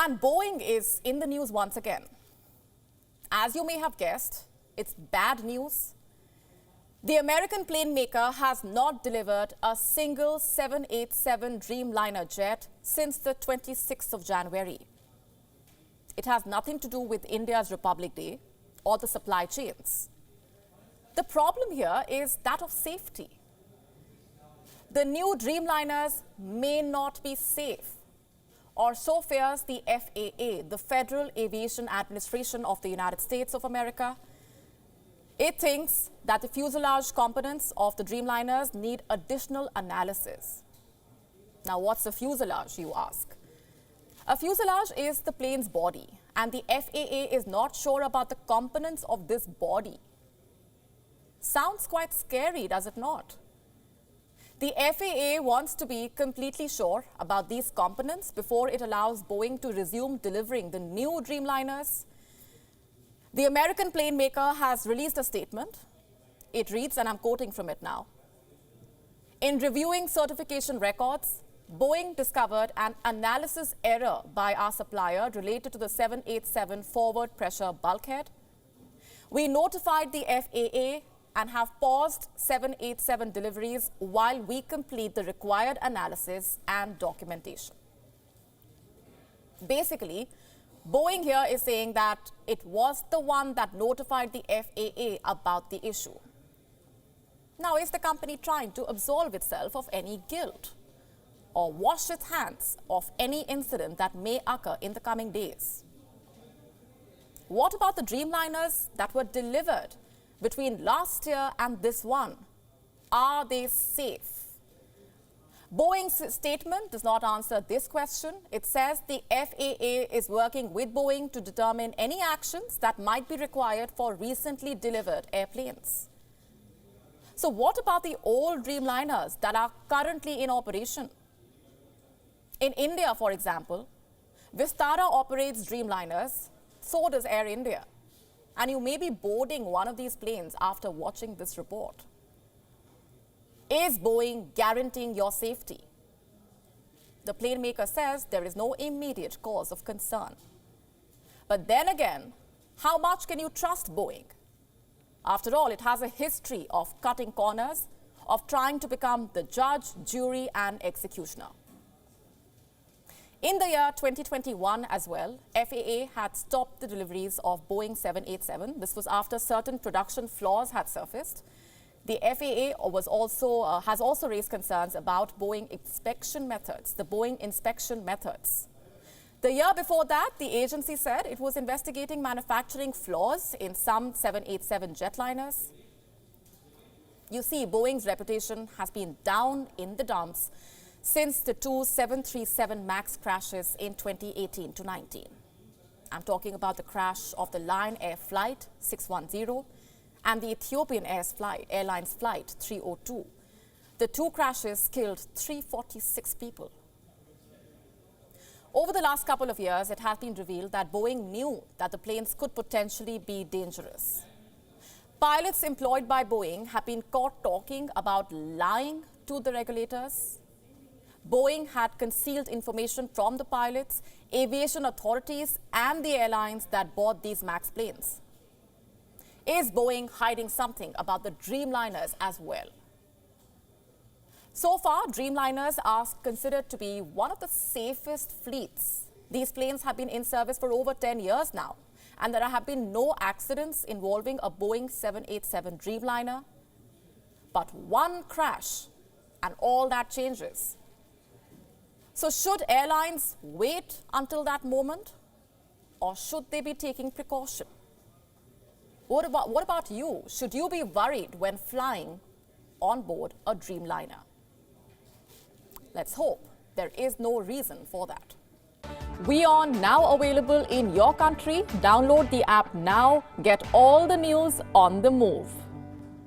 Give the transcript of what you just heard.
And Boeing is in the news once again. As you may have guessed, it's bad news. The American plane maker has not delivered a single 787 Dreamliner jet since the 26th of January. It has nothing to do with India's Republic Day or the supply chains. The problem here is that of safety. The new Dreamliners may not be safe, or so fears the FAA, the Federal Aviation Administration of the United States of America. It thinks that the fuselage components of the Dreamliners need additional analysis. Now, what's a fuselage, you ask? A fuselage is the plane's body, and the FAA is not sure about the components of this body. Sounds quite scary, does it not? The FAA wants to be completely sure about these components before it allows Boeing to resume delivering the new Dreamliners. The American plane maker has released a statement. It reads, and I'm quoting from it now. In reviewing certification records, Boeing discovered an analysis error by our supplier related to the 787 forward pressure bulkhead. We notified the FAA and have paused 787 deliveries while we complete the required analysis and documentation. Basically, Boeing here is saying that it was the one that notified the FAA about the issue. Now, is the company trying to absolve itself of any guilt or wash its hands of any incident that may occur in the coming days? What about the Dreamliners that were delivered between last year and this one? Are they safe? Boeing's statement does not answer this question. It says the FAA is working with Boeing to determine any actions that might be required for recently delivered airplanes. So what about the old Dreamliners that are currently in operation? In India, for example, Vistara operates Dreamliners, so does Air India. And you may be boarding one of these planes after watching this report. Is Boeing guaranteeing your safety? The plane maker says there is no immediate cause of concern. But then again, how much can you trust Boeing? After all, it has a history of cutting corners, of trying to become the judge, jury, and executioner. In the year 2021 as well, FAA had stopped the deliveries of Boeing 787. This was after certain production flaws had surfaced. The FAA has also raised concerns about Boeing inspection methods, the Boeing inspection methods. The year before that, the agency said it was investigating manufacturing flaws in some 787 jetliners. You see, Boeing's reputation has been down in the dumps since the two 737 MAX crashes in 2018 to 19. I'm talking about the crash of the Lion Air Flight 610 and the Ethiopian Airlines Flight 302. The two crashes killed 346 people. Over the last couple of years, it has been revealed that Boeing knew that the planes could potentially be dangerous. Pilots employed by Boeing have been caught talking about lying to the regulators. Boeing had concealed information from the pilots, aviation authorities, and the airlines that bought these MAX planes. Is Boeing hiding something about the Dreamliners as well? So far, Dreamliners are considered to be one of the safest fleets. These planes have been in service for over 10 years now, and there have been no accidents involving a Boeing 787 Dreamliner. But one crash, and all that changes. So should airlines wait until that moment, or should they be taking precaution? What about you? Should you be worried when flying on board a Dreamliner? Let's hope there is no reason for that. WION now available in your country. Download the app now. Get all the news on the move.